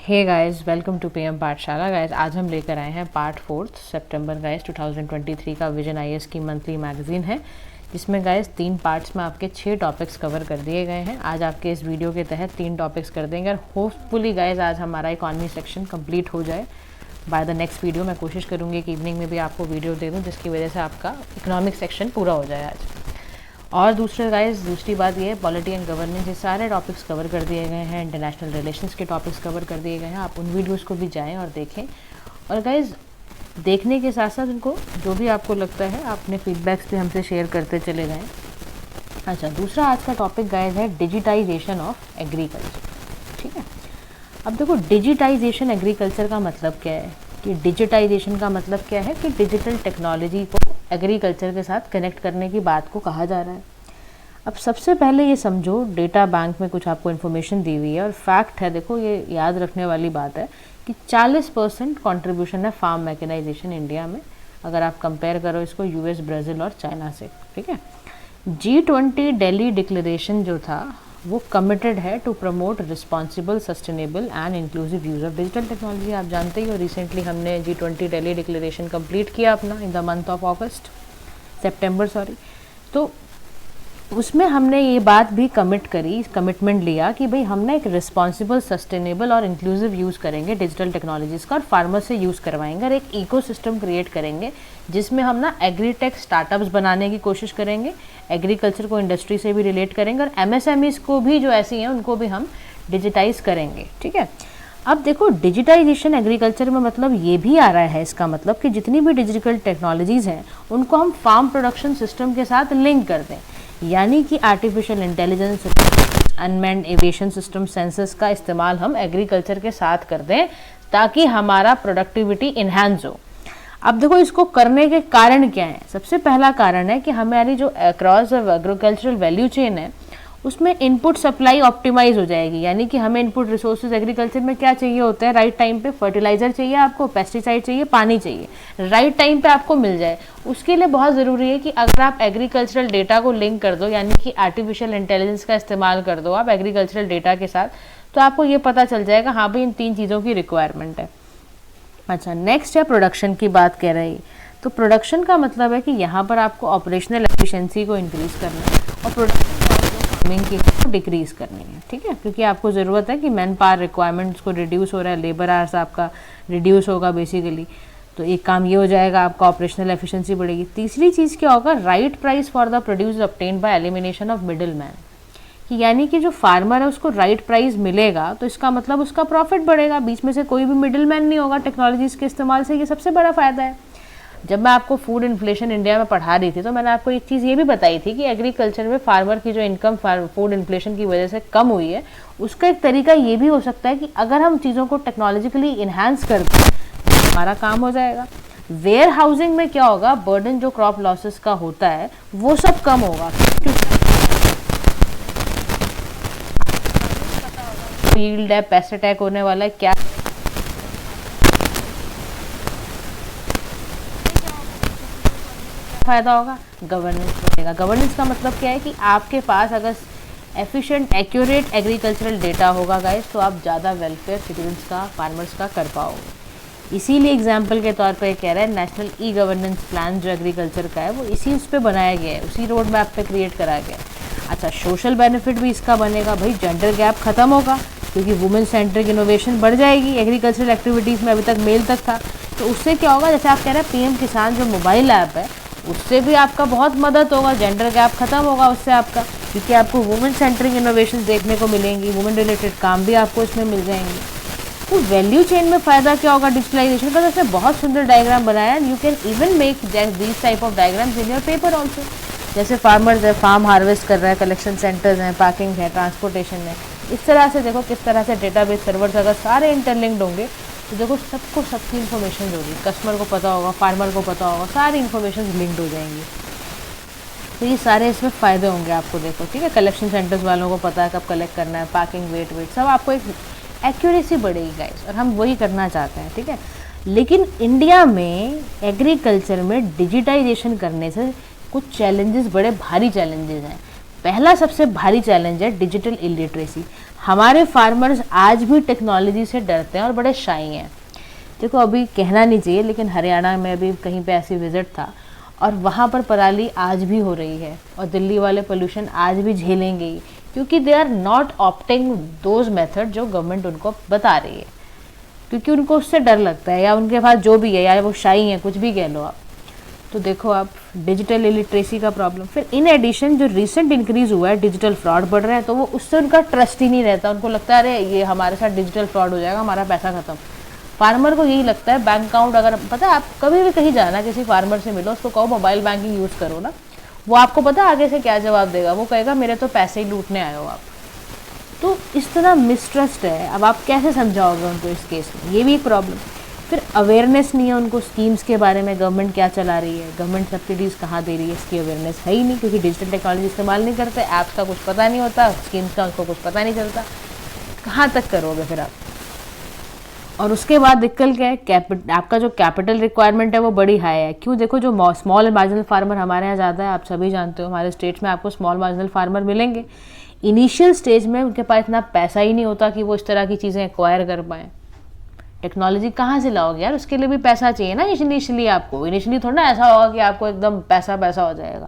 Hey guys, welcome to PM Pathshala. Guys, आज हम लेकर आए हैं पार्ट 4 सितंबर गाइस 2023 का विजन आईएएस की मंथली मैगजीन है, जिसमें गाइस 3 पार्ट्स में आपके 6 टॉपिक्स कवर कर दिए गए हैं। आज आपके इस वीडियो के तहत 3 टॉपिक्स कर देंगे और होपफुली गाइस आज हमारा इकॉनमी सेक्शन कंप्लीट हो जाए बाय द नेक्स्ट वीडियो। मैं कोशिश करूँगी कि इवनिंग में भी आपको वीडियो दे दूँ, जिसकी वजह से आपका इकोनॉमिक सेक्शन पूरा हो जाए आज। और दूसरी बात ये है, पॉलिटी एंड गवर्नेंस, ये सारे टॉपिक्स कवर कर दिए गए हैं। इंटरनेशनल रिलेशंस के टॉपिक्स कवर कर दिए गए हैं। आप उन वीडियोस को भी जाएं और देखें। और गाइज, देखने के साथ साथ उनको जो भी आपको लगता है आप अपने फीडबैक्स भी हमसे शेयर करते चले जाएं। अच्छा, दूसरा आज का टॉपिक गाइज है डिजिटाइजेशन ऑफ एग्रीकल्चर। ठीक है, अब देखो डिजिटाइजेशन एग्रीकल्चर का मतलब क्या है कि डिजिटाइजेशन का मतलब क्या है कि डिजिटल टेक्नोलॉजी को एग्रीकल्चर के साथ कनेक्ट करने की बात को कहा जा रहा है। अब सबसे पहले ये समझो, डेटा बैंक में कुछ आपको इन्फॉर्मेशन दी हुई है और फैक्ट है, देखो ये याद रखने वाली बात है कि 40% कंट्रीब्यूशन है फार्म मैकेनाइजेशन इंडिया में, अगर आप कंपेयर करो इसको यूएस, ब्राज़ील और चाइना से। ठीक है, G20 दिल्ली डिक्लेरेशन जो था वो कमिटेड है to promote responsible, sustainable and inclusive use of digital technology. आप जानते ही हो, रिसेंटली हमने G20 दिल्ली डिक्लेरेशन कंप्लीट किया अपना इन द मंथ ऑफ सितंबर। तो उसमें हमने ये बात भी कमिटमेंट लिया कि भाई हमने एक रिस्पॉन्सिबल, सस्टेनेबल और इंक्लूसिव यूज़ करेंगे डिजिटल टेक्नोलॉजीज़ का और फार्मर से यूज़ करवाएंगे और एक इकोसिस्टम क्रिएट करेंगे जिसमें हम ना एग्रीटेक स्टार्टअप्स बनाने की कोशिश करेंगे, एग्रीकल्चर को इंडस्ट्री से भी रिलेट करेंगे और एमएसएमईज को भी जो ऐसी हैं उनको भी हम डिजिटाइज करेंगे। ठीक है, अब देखो डिजिटाइजेशन एग्रीकल्चर में मतलब ये भी आ रहा है, इसका मतलब कि जितनी भी डिजिटल टेक्नोलॉजीज़ हैं उनको हम फार्म प्रोडक्शन सिस्टम के साथ लिंक कर दें, यानी कि artificial intelligence, unmanned aviation system, census का इस्तेमाल हम एग्रीकल्चर के साथ कर दें ताकि हमारा प्रोडक्टिविटी इन्हांस हो। अब देखो इसको करने के कारण क्या है। सबसे पहला कारण है कि हमारी जो अक्रॉस एग्रीकल्चरल वैल्यू चेन है उसमें इनपुट सप्लाई ऑप्टिमाइज हो जाएगी, यानी कि हमें इनपुट रिसोर्सेज एग्रीकल्चर में क्या चाहिए होता है, राइट टाइम पे फर्टिलाइजर चाहिए आपको, पेस्टिसाइड चाहिए, पानी चाहिए, राइट टाइम पे आपको मिल जाए। उसके लिए बहुत ज़रूरी है कि अगर आप एग्रीकल्चरल डेटा को लिंक कर दो, यानी कि आर्टिफिशियल इंटेलिजेंस का इस्तेमाल कर दो आप एग्रीकल्चरल डेटा के साथ, तो आपको ये पता चल जाएगा हाँ भाई इन 3 चीज़ों की रिक्वायरमेंट है। अच्छा, नेक्स्ट है प्रोडक्शन की बात कह रही। तो प्रोडक्शन का मतलब है कि यहाँ पर आपको ऑपरेशनल एफिशिएंसी को इंक्रीज करना है और प्रोडक्शन फार्मिंग की डिक्रीज करनी है। ठीक है, क्योंकि आपको ज़रूरत है कि मैन पावर रिक्वायरमेंट्स को रिड्यूस हो रहा है, लेबर आवर्स आपका रिड्यूस होगा बेसिकली, तो एक काम ये हो जाएगा, आपका ऑपरेशनल एफिशिएंसी बढ़ेगी। तीसरी चीज़ क्या होगा, right price for the produce obtained by elimination of middle man, कि यानी कि जो फार्मर है उसको राइट प्राइस मिलेगा तो इसका मतलब उसका प्रॉफिट बढ़ेगा, बीच में से कोई भी मिडिल मैन नहीं होगा टेक्नोलॉजीज़ के इस्तेमाल से। ये सबसे बड़ा फ़ायदा है। जब मैं आपको फूड इन्फ्लेशन इंडिया में पढ़ा रही थी तो मैंने आपको एक चीज़ ये भी बताई थी कि एग्रीकल्चर में फार्मर की जो इनकम फूड इन्फ्लेशन की वजह से कम हुई है, उसका एक तरीका ये भी हो सकता है कि अगर हम चीज़ों को टेक्नोलॉजिकली इन्हांस कर दें तो हमारा काम हो जाएगा। वेयर हाउसिंग में क्या होगा, बर्डन जो क्रॉप लॉसेस का होता है वो सब कम होगा, फील्ड है, पेस्ट अटैक होने वाला है, क्या फायदा होगा, गवर्नेंस बढ़ेगा। गवर्नेंस का मतलब क्या है कि आपके पास अगर एफिशिएंट, एक्यूरेट एग्रीकल्चरल डेटा होगा गाइस, तो आप ज़्यादा वेलफेयर सिटीजन्स का, फार्मर्स का कर पाओगे। इसीलिए एग्जाम्पल के तौर पर कह रहा है नेशनल ई गवर्नेंस प्लान जो एग्रीकल्चर का है वो इसी उस पर बनाया गया है, उसी रोड मैप पे क्रिएट करा गया है। अच्छा, सोशल बेनिफिट भी इसका बनेगा, भाई जेंडर गैप खत्म होगा क्योंकि वुमेन सेंट्रिक इनोवेशन बढ़ जाएगी। एग्रीकल्चरल एक्टिविटीज़ में अभी तक मेल तक था, तो उससे क्या होगा, जैसे आप कह रहे हैं पीएम किसान जो मोबाइल ऐप है उससे भी आपका बहुत मदद होगा, जेंडर गैप खत्म होगा उससे आपका, क्योंकि आपको वुमेन सेंट्रिक इनोवेशन देखने को मिलेंगी, वुमेन रिलेटेड काम भी आपको इसमें मिल जाएंगे। तो वैल्यू चेन में फ़ायदा क्या होगा डिजिटलाइजेशन का, तो उसने बहुत सुंदर डायग्राम बनाया। You can even make these type of diagrams in your paper also. जैसे फार्मर्स है, फार्म हार्वेस्ट कर रहा है, कलेक्शन सेंटर्स हैं, पैकिंग है, ट्रांसपोर्टेशन है, इस तरह से देखो किस तरह से डेटाबेस सर्वर्स अगर सारे इंटरलिंक्ड होंगे तो देखो सबकी इन्फॉर्मेशन होगी, कस्टमर को पता होगा, फार्मर को पता होगा, सारी इन्फॉर्मेशन लिंक्ड हो जाएंगी। तो ये सारे इसमें फ़ायदे होंगे आपको। देखो ठीक है, कलेक्शन सेंटर्स वालों को पता है कब कलेक्ट करना है, पैकिंग, वेट सब आपको एक एक्यूरेसी बढ़ेगी गाइस, और हम वही करना चाहते हैं। ठीक है, लेकिन इंडिया में एग्रीकल्चर में डिजिटाइजेशन करने से कुछ चैलेंजेस, बड़े भारी चैलेंजेस हैं। पहला सबसे भारी चैलेंज है डिजिटल इलिटरेसी। हमारे फार्मर्स आज भी टेक्नोलॉजी से डरते हैं और बड़े शाई हैं। देखो अभी कहना नहीं चाहिए, लेकिन हरियाणा में अभी कहीं पे ऐसी विजिट था और वहाँ पर पराली आज भी हो रही है और दिल्ली वाले पोल्यूशन आज भी झेलेंगे ही, क्योंकि they are not opting those method जो गवर्नमेंट उनको बता रही है, क्योंकि उनको उससे डर लगता है, या उनके पास जो भी है, या वो शाई है, कुछ भी कह लो आप। तो देखो आप डिजिटल इलिटरेसी का प्रॉब्लम। फिर इन एडिशन जो रिसेंट इंक्रीज हुआ है, डिजिटल फ्रॉड बढ़ रहे हैं, तो वो उससे उनका ट्रस्ट ही नहीं रहता। उनको लगता है अरे ये हमारे साथ डिजिटल फ्रॉड हो जाएगा, हमारा पैसा खत्म। फार्मर को यही लगता है, बैंक अकाउंट अगर पता है, आप कभी भी कहीं जाना किसी फार्मर से मिलो, उसको कहो मोबाइल बैंकिंग यूज़ करो ना, वो आपको पता है आगे से क्या जवाब देगा, वो कहेगा मेरे तो पैसे ही लूटने आए हो आप। तो इस तरह मिसट्रस्ट है। अब आप कैसे समझाओगे उनको इस केस में, ये भी एक प्रॉब्लम। फिर अवेयरनेस नहीं है उनको स्कीम्स के बारे में, गवर्नमेंट क्या चला रही है, गवर्नमेंट सब्सिडीज़ कहाँ दे रही है, इसकी अवेयरनेस है ही नहीं, क्योंकि डिजिटल टेक्नोलॉजी इस्तेमाल नहीं करते, ऐप्स का कुछ पता नहीं होता, स्कीम्स का उनको कुछ पता नहीं चलता। कहाँ तक करोगे फिर आप। और उसके बाद दिक्कत क्या है, आपका जो कैपिटल रिक्वायरमेंट है वो बड़ी हाई है। क्यों, देखो जो स्मॉल एंड मार्जिनल फार्मर हमारे यहाँ ज़्यादा है, आप सभी जानते हो, हमारे स्टेट्स में आपको स्मॉल मार्जिनल फार्मर मिलेंगे। इनिशियल स्टेज में उनके पास इतना पैसा ही नहीं होता कि वो इस तरह की चीज़ें एक्वायर कर पाएँ। टेक्नोलॉजी कहाँ से लाओगे यार, उसके लिए भी पैसा चाहिए ना इनिशियली। आपको इनिशियली थोड़ा ना ऐसा होगा कि आपको एकदम पैसा हो जाएगा।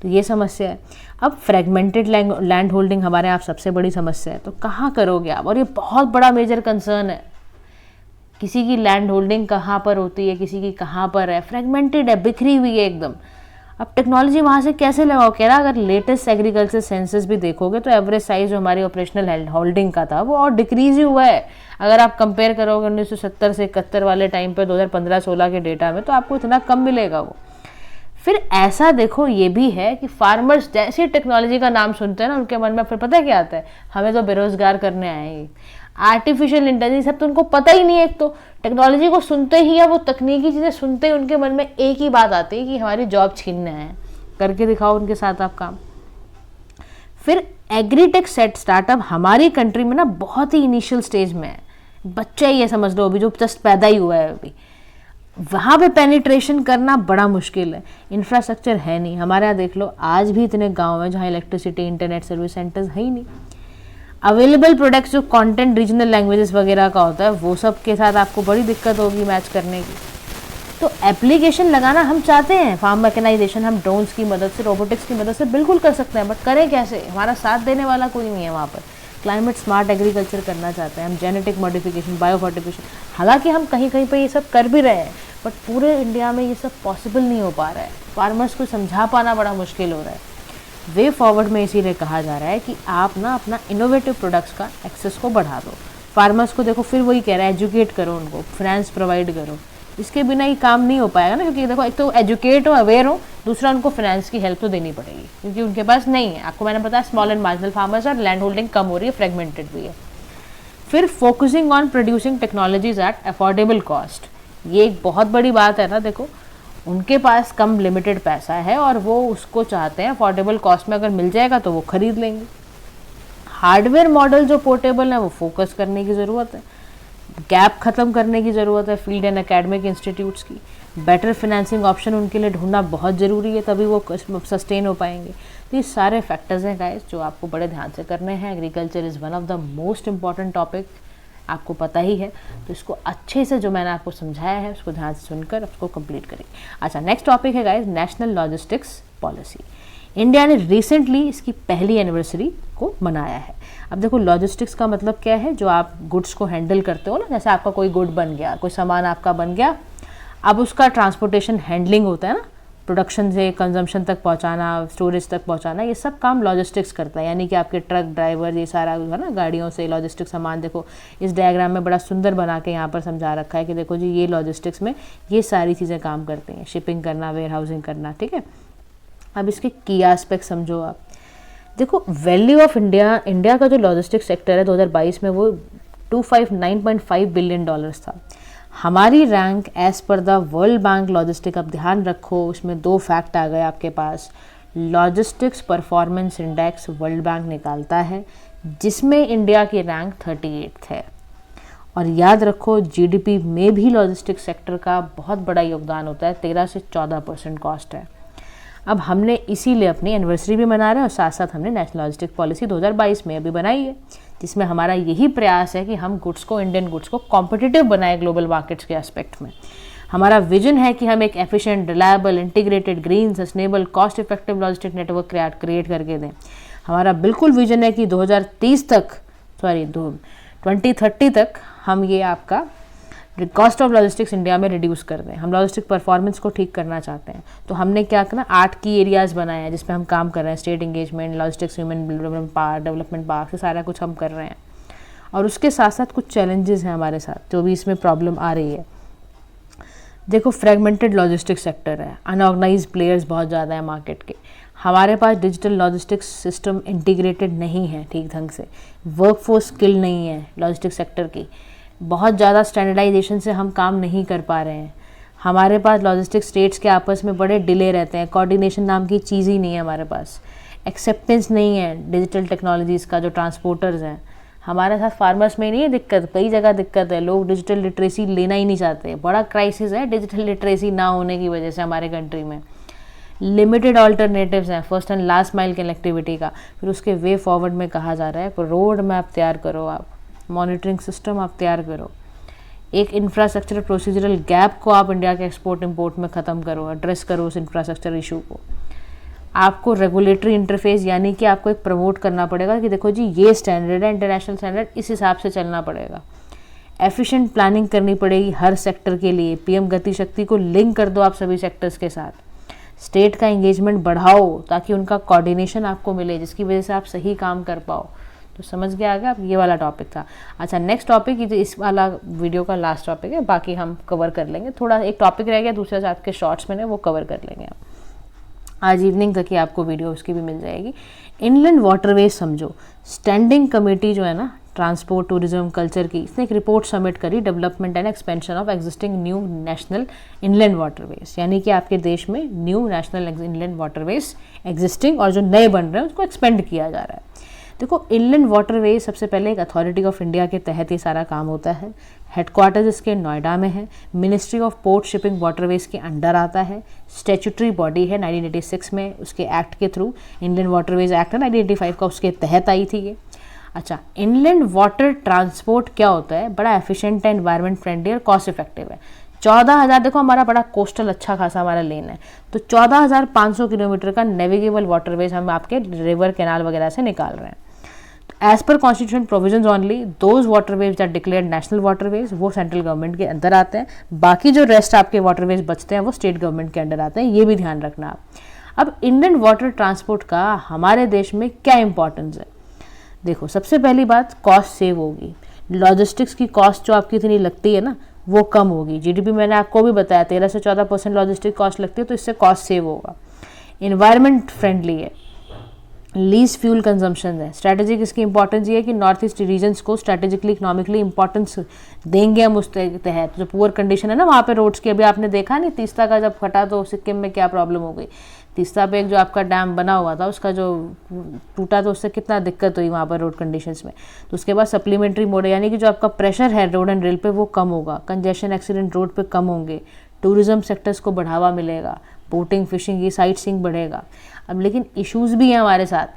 तो ये समस्या है। अब फ्रेगमेंटेड लैंड होल्डिंग हमारे यहाँ सबसे बड़ी समस्या है, तो कहाँ करोगे आप, और ये बहुत बड़ा मेजर कंसर्न है। किसी की लैंड होल्डिंग कहाँ पर होती है, किसी की कहाँ पर है, फ्रेगमेंटेड है, बिखरी हुई है एकदम। अब टेक्नोलॉजी वहाँ से कैसे लगाओ, कह रहा अगर लेटेस्ट एग्रीकल्चर सेंसस भी देखोगे तो एवरेज साइज जो हमारी ऑपरेशनल होल्डिंग का था वो और डिक्रीज ही हुआ है। अगर आप कंपेयर करोगे 1970 से 71 वाले टाइम पे 2015-16 के डेटा में, तो आपको इतना कम मिलेगा वो। फिर ऐसा देखो ये भी है कि फार्मर्स जैसे टेक्नोलॉजी का नाम सुनते हैं ना, उनके मन में फिर पता है क्या आता है, हमें तो बेरोजगार करने आए हैं, आर्टिफिशियल इंटेलिजेंस, सब तो उनको पता ही नहीं है। एक तो टेक्नोलॉजी को सुनते ही या वो तकनीकी चीज़ें सुनते ही उनके मन में एक ही बात आती है कि हमारी जॉब छीनने आए हैं। करके दिखाओ उनके साथ आप काम। फिर एग्रीटेक सेट स्टार्टअप हमारी कंट्री में ना बहुत ही इनिशियल स्टेज में है, बच्चा ही ये समझ लो अभी जो जस्ट पैदा ही हुआ है अभी, वहाँ पे पेनिट्रेशन करना बड़ा मुश्किल है। इंफ्रास्ट्रक्चर है नहीं हमारे यहाँ, देख लो आज भी इतने गाँव हैं जहाँ इलेक्ट्रिसिटी, इंटरनेट सर्विस सेंटर्स है ही नहीं। अवेलेबल प्रोडक्ट्स जो कंटेंट रीजनल लैंग्वेजेस वगैरह का होता है, वो सब के साथ आपको बड़ी दिक्कत होगी मैच करने की। तो एप्लीकेशन लगाना हम चाहते हैं, फार्म मैकेनाइजेशन हम ड्रोन्स की मदद से, रोबोटिक्स की मदद से बिल्कुल कर सकते हैं, बट करें कैसे, हमारा साथ देने वाला कोई नहीं है वहाँ पर। क्लाइमेट स्मार्ट एग्रीकल्चर करना चाहते हैं हम, जेनेटिक मॉडिफिकेशन, बायोफॉर्टिफिकेशन, हालांकि हम कहीं कहीं पे ये सब कर भी रहे हैं, बट पूरे इंडिया में ये सब पॉसिबल नहीं हो पा रहा है। फार्मर्स को समझा पाना बड़ा मुश्किल हो रहा है। वे फॉरवर्ड में इसीलिए कहा जा रहा है कि आप ना अपना इनोवेटिव प्रोडक्ट्स का एक्सेस को बढ़ा दो। फार्मर्स को देखो फिर वही कह रहा है, एजुकेट करो उनको, फाइनेंस प्रोवाइड करो। इसके बिना ही काम नहीं हो पाएगा ना, क्योंकि देखो एक तो एजुकेट हो, अवेयर हो, दूसरा उनको फाइनेंस की हेल्प तो देनी पड़ेगी, क्योंकि उनके पास नहीं है। आपको मैंने बताया स्मॉल एंड मार्जिनल फार्मर्स और लैंड होल्डिंग कम हो रही है, फ्रेगमेंटेड भी है। फिर focusing on producing technologies at affordable cost, ये एक बहुत बड़ी बात है ना। देखो उनके पास कम लिमिटेड पैसा है और वो उसको चाहते हैं अफोर्डेबल कॉस्ट में, अगर मिल जाएगा तो वो खरीद लेंगे। हार्डवेयर मॉडल जो पोर्टेबल है वो फोकस करने की ज़रूरत है, गैप ख़त्म करने की ज़रूरत है फील्ड एंड एकेडमिक इंस्टीट्यूट्स की। बेटर फिनेंसिंग ऑप्शन उनके लिए ढूंढना बहुत ज़रूरी है, तभी वो सस्टेन हो पाएंगे। तो ये सारे फैक्टर्स हैं गाइस जो आपको बड़े ध्यान से करने हैं। Agriculture is one of the most important topic, आपको पता ही है, तो इसको अच्छे से जो मैंने आपको समझाया है उसको ध्यान से सुनकर उसको कंप्लीट करेंगे। अच्छा, नेक्स्ट टॉपिक है guys national logistics policy. India ने रिसेंटली इसकी पहली एनिवर्सरी को मनाया है। अब देखो लॉजिस्टिक्स का मतलब क्या है, जो आप गुड्स को हैंडल करते हो ना, जैसे आपका कोई गुड बन गया, कोई सामान आपका बन गया, अब उसका ट्रांसपोर्टेशन हैंडलिंग होता है ना, प्रोडक्शन से कंजम्पशन तक पहुंचाना, स्टोरेज तक पहुंचाना, ये सब काम लॉजिस्टिक्स करता है। यानी कि आपके ट्रक ड्राइवर, ये सारा है ना, गाड़ियों से लॉजिस्टिक्स सामान। देखो इस डायग्राम में बड़ा सुंदर बना के यहाँ पर समझा रखा है कि देखो जी ये लॉजिस्टिक्स में ये सारी चीज़ें काम करती हैं, शिपिंग करना, वेयर हाउसिंग करना, ठीक है। अब इसके की एस्पेक्ट समझो आप। देखो वैल्यू ऑफ इंडिया का जो लॉजिस्टिक्स सेक्टर है 2022 में वो 259.5 बिलियन डॉलर्स था। हमारी rank as per the World Bank logistic, अब ध्यान रखो उसमें दो फैक्ट आ गए आपके पास। Logistics performance index World Bank निकालता है, जिसमें इंडिया की रैंक 38 है। और याद रखो जीडीपी में भी लॉजिस्टिक्स सेक्टर का बहुत बड़ा योगदान होता है, 13 से 14% कॉस्ट है। अब हमने इसीलिए अपनी एनिवर्सरी भी मना रहे हैं और साथ साथ हमने नेशनल लॉजिस्टिक पॉलिसी 2022 में अभी बनाई है, जिसमें हमारा यही प्रयास है कि हम गुड्स को, इंडियन गुड्स को कॉम्पिटिटिव बनाए ग्लोबल मार्केट्स के एस्पेक्ट में। हमारा विजन है कि हम एक efficient, reliable, integrated, green, sustainable, cost effective logistic network create करके दें। हमारा बिल्कुल विजन है कि 2030 तक हम ये आपका कॉस्ट ऑफ लॉजिस्टिक्स इंडिया में रिड्यूस कर दें। हम लॉजिस्टिक परफॉर्मेंस को ठीक करना चाहते हैं, तो हमने क्या करना, 8 की एरियाज़ बनाए हैं जिसमें हम काम कर रहे हैं। State engagement, logistics, human development park, से सारा कुछ हम कर रहे हैं। और उसके साथ साथ कुछ चैलेंजेस हैं हमारे साथ, जो भी इसमें प्रॉब्लम आ रही है। देखो, फ्रेगमेंटेड लॉजिस्टिक सेक्टर है, अनऑर्गेनाइज प्लेयर्स बहुत ज़्यादा है मार्केट के। हमारे पास डिजिटल लॉजिस्टिक्स सिस्टम इंटीग्रेटेड नहीं है ठीक ढंग से, वर्कफोर्स स्किल नहीं है लॉजिस्टिक सेक्टर की, बहुत ज़्यादा स्टैंडर्डाइजेशन से हम काम नहीं कर पा रहे हैं। हमारे पास लॉजिस्टिक स्टेट्स के आपस में बड़े डिले रहते हैं, कोऑर्डिनेशन नाम की चीज़ ही नहीं है हमारे पास, एक्सेप्टेंस नहीं है डिजिटल टेक्नोलॉजीज़ का। जो ट्रांसपोर्टर्स हैं हमारे साथ, फार्मर्स में नहीं है दिक्कत, कई जगह दिक्कत है, लोग डिजिटल लिटरेसी लेना ही नहीं चाहते। बड़ा क्राइसिस है डिजिटल लिटरेसी ना होने की वजह से हमारे कंट्री में। लिमिटेड ऑल्टरनेटिव्स हैं first and last mile connectivity का। फिर उसके वे फॉरवर्ड में कहा जा रहा है रोड मैप तैयार करो, आप मॉनिटरिंग सिस्टम आप तैयार करो, एक इंफ्रास्ट्रक्चर प्रोसीजरल गैप को आप इंडिया के एक्सपोर्ट इंपोर्ट में ख़त्म करो, एड्रेस करो उस इंफ्रास्ट्रक्चर इशू को। आपको रेगुलेटरी इंटरफेस यानी कि आपको एक प्रमोट करना पड़ेगा कि देखो जी ये स्टैंडर्ड है, इंटरनेशनल स्टैंडर्ड, इस हिसाब से चलना पड़ेगा। एफिशिएंट प्लानिंग करनी पड़ेगी हर सेक्टर के लिए। पीएम गति शक्ति को लिंक कर दो आप सभी सेक्टर्स के साथ। स्टेट का एंगेजमेंट बढ़ाओ ताकि उनका कोऑर्डिनेशन आपको मिले, जिसकी वजह से आप सही काम कर पाओ। तो समझ गया आगे आप, ये वाला टॉपिक था। अच्छा, नेक्स्ट टॉपिक, ये इस वाला वीडियो का लास्ट टॉपिक है, बाकी हम कवर कर लेंगे। थोड़ा एक टॉपिक रह गया, दूसरे से आपके शॉर्ट्स में वो कवर कर लेंगे आप। आज इवनिंग तक ही आपको वीडियो उसकी भी मिल जाएगी। इनलैंड वाटरवेज समझो, स्टैंडिंग कमेटी जो है ना ट्रांसपोर्ट, टूरिज्म, कल्चर की, इसने एक रिपोर्ट सबमिट करी, development and expansion of existing new national inland waterways, यानी कि आपके देश में new national inland waterways existing और जो नए बन रहे हैं उसको एक्सपेंड किया जा रहा है। देखो, इनलैंड वाटरवेज सबसे पहले एक अथॉरिटी ऑफ इंडिया के तहत ये सारा काम होता है। हेडक्वार्टर्स इसके नोएडा में है। Ministry of port shipping waterways के अंडर आता है। स्टैट्यूटरी बॉडी है 1986 में, उसके एक्ट के थ्रू, इनलैंड वाटरवेज एक्ट है 1985 का, उसके तहत आई थी ये। अच्छा, इनलैंड वाटर ट्रांसपोर्ट क्या होता है, बड़ा एफिशिएंट है, एनवायरमेंट फ्रेंडली और कॉस्ट इफेक्टिव है। 14,000, देखो हमारा बड़ा कोस्टल अच्छा खासा हमारा लेन है, तो 14,500 किलोमीटर का नेविगेबल वाटरवेज हम आपके रिवर, कैनाल वगैरह से निकाल रहे हैं। As per constitution provisions only those waterways are declared national waterways, वो सेंट्रल गवर्नमेंट के अंदर आते हैं। बाकी जो रेस्ट आपके वाटरवेज बचते हैं वो स्टेट गवर्नमेंट के अंडर आते हैं, ये भी ध्यान रखना आप। अब इंडियन वाटर ट्रांसपोर्ट का हमारे देश में क्या इंपॉर्टेंस है, देखो सबसे पहली बात, कॉस्ट सेव होगी। लॉजिस्टिक्स की कॉस्ट जो आपकी इतनी लगती है ना, वो कम होगी। जीडीपी मैंने आपको भी बताया 13 से 14% लॉजिस्टिक कॉस्ट लगती है, तो इससे कॉस्ट सेव होगा। इन्वायरमेंट फ्रेंडली है, लीस्ट फ्यूल कंजम्पशन है। स्ट्रैटेजिक इसकी इंपॉर्टेंस ये है कि नॉर्थ ईस्ट रीजन्स को स्ट्रैटेजिकली, इकोनॉमिकली इंपॉर्टेंस देंगे हम उस तहत। जो पुअर कंडीशन है ना वहाँ पे रोड्स की, अभी आपने देखा नहीं तीस्ता का जब फटा तो सिक्किम में क्या प्रॉब्लम हो गई। तीस्ता पे एक जो आपका डैम बना हुआ था उसका जो टूटा, तो उससे कितना दिक्कत हुई वहाँ पर रोड कंडीशंस में। तो उसके बाद सप्लीमेंट्री मोड, यानी कि जो आपका प्रेशर है रोड एंड रेल पे वो कम होगा, कंजेशन एक्सीडेंट रोड पे कम होंगे, टूरिज्म सेक्टर्स को बढ़ावा मिलेगा, बोटिंग, फिशिंग, ये साइट सीइंग बढ़ेगा। अब लेकिन इश्यूज़ भी हैं हमारे साथ,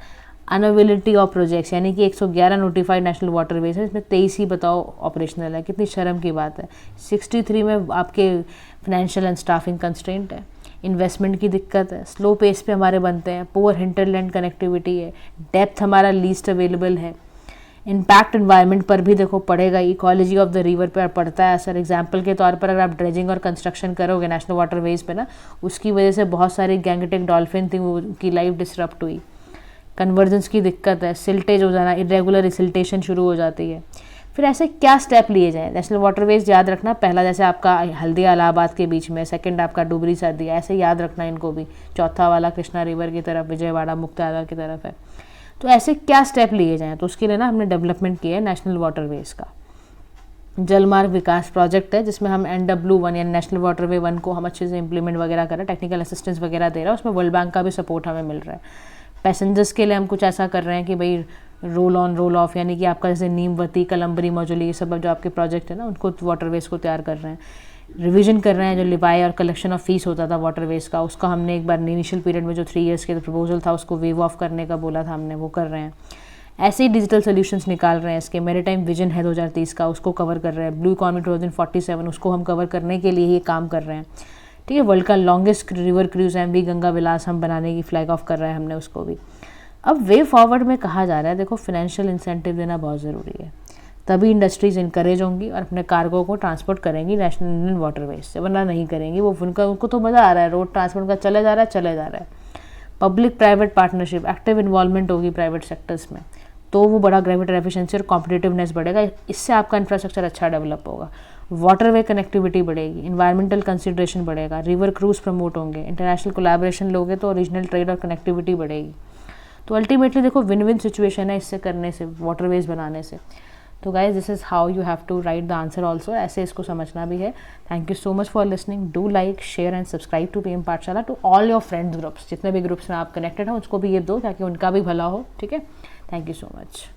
अनअवेलेबिलिटी ऑफ प्रोजेक्ट्स, यानी कि 111 नोटिफाइड नेशनल वाटरवेज है, इसमें 23 ही बताओ ऑपरेशनल है। कितनी शर्म की बात है। 63 में आपके फाइनेंशियल एंड स्टाफिंग कंस्ट्रेंट है, इन्वेस्टमेंट की दिक्कत है, स्लो पेस पे हमारे बनते हैं, पुअर हिंटरलैंड कनेक्टिविटी है, डेप्थ हमारा लीस्ट अवेलेबल है। इम्पैक्ट एनवायरनमेंट पर भी देखो पड़ेगा, इकोलॉजी ऑफ द रिवर पर पड़ता है असर। एग्जांपल के तौर पर अगर आप ड्रेजिंग और कंस्ट्रक्शन करोगे नेशनल वाटरवेज पे ना, उसकी वजह से बहुत सारी गैंगटिक डॉल्फिन थी, उनकी लाइफ डिसरप्ट हुई। कन्वर्जेंस की दिक्कत है, सिल्टेज हो जाना, इरेगुलर सिल्टेशन शुरू हो जाती है। फिर ऐसे क्या स्टेप लिए जाएँ नेशनल वाटरवेज, याद रखना, पहला जैसे आपका हल्दिया इलाहाबाद के बीच में, सेकंड आपका डुबरी सर्दिया, ऐसे याद रखना इनको भी। चौथा वाला कृष्णा रिवर की तरफ, विजयवाड़ा मुक्ताधार की तरफ है। तो ऐसे क्या स्टेप लिए जाएँ, तो उसके लिए ना हमने डेवलपमेंट किया है नेशनल वाटरवेज का। जलमार्ग विकास प्रोजेक्ट है जिसमें हम NW1 या नेशनल वाटरवे 1 को हम अच्छे से इंप्लीमेंट वगैरह कर रहे हैं, टेक्निकल असिस्टेंस वगैरह दे रहा है, उसमें वर्ल्ड बैंक का भी सपोर्ट हमें मिल रहा है। पैसेंजर्स के लिए हम कुछ ऐसा कर रहे हैं कि भाई रोल ऑन रोल ऑफ, यानी कि आपका जैसे नीमवती, कलम्बरी, मौजूली, ये सब जो आपके प्रोजेक्ट है ना, उनको वाटरवेज को तैयार कर रहे हैं। रिवीजन कर रहे हैं जो लिवाई और कलेक्शन ऑफ फीस होता था वाटरवेज का, उसका हमने एक बार इनिशियल पीरियड में जो 3 इयर्स के प्रपोजल था उसको वेव ऑफ करने का बोला था हमने, वो कर रहे हैं। ऐसे ही डिजिटल सोल्यूशंस निकाल रहे हैं इसके, मैरीटाइम विजन है 2030 का, उसको कवर कर रहे हैं। ब्लू इकॉनमी 2047 उसको हम कवर करने के लिए ये काम कर रहे हैं, ठीक है। वर्ल्ड का longest river cruise MV Ganga Vilas हम बनाने की फ्लैग ऑफ कर रहे हैं हमने उसको भी। अब वे फॉरवर्ड में कहा जा रहा है देखो फाइनेंशियल इंसेंटिव देना बहुत ज़रूरी है, तभी इंडस्ट्रीज इनकरेज होंगी और अपने कार्गो को ट्रांसपोर्ट करेंगी नेशनल इंडियन वाटरवेज से, वरना नहीं करेंगी। वो उनको तो मज़ा आ रहा है, रोड ट्रांसपोर्ट का चले जा रहा है। Public private partnership, active involvement होगी प्राइवेट सेक्टर्स में, तो वो बड़ा ग्रेविटी एफिशिएंसी और कॉम्पिटिटिवनेस बढ़ेगा, इससे आपका इंफ्रास्ट्रक्चर अच्छा डेवलप होगा। वाटरवे कनेक्टिविटी बढ़ेगी, इन्वायरमेंटल कंसिडरेशन बढ़ेगा, रिवर क्रूज प्रमोट होंगे, इंटरनेशनल कोलैबोरेशन लोगे तो रीजनल ट्रेड और कनेक्टिविटी बढ़ेगी। तो अल्टीमेटली देखो विन विन सिचुएशन है इससे करने से, वाटरवेज बनाने से। तो guys this is how you have to write the answer also, ऐसे इसको समझना भी है। Thank you so much for listening. Do like, share and subscribe to PM Pathshala to all your friends groups, जितने भी ग्रुप्स में आप कनेक्टेड हो उसको भी ये दो ताकि उनका भी भला हो, ठीक है। Thank you so much.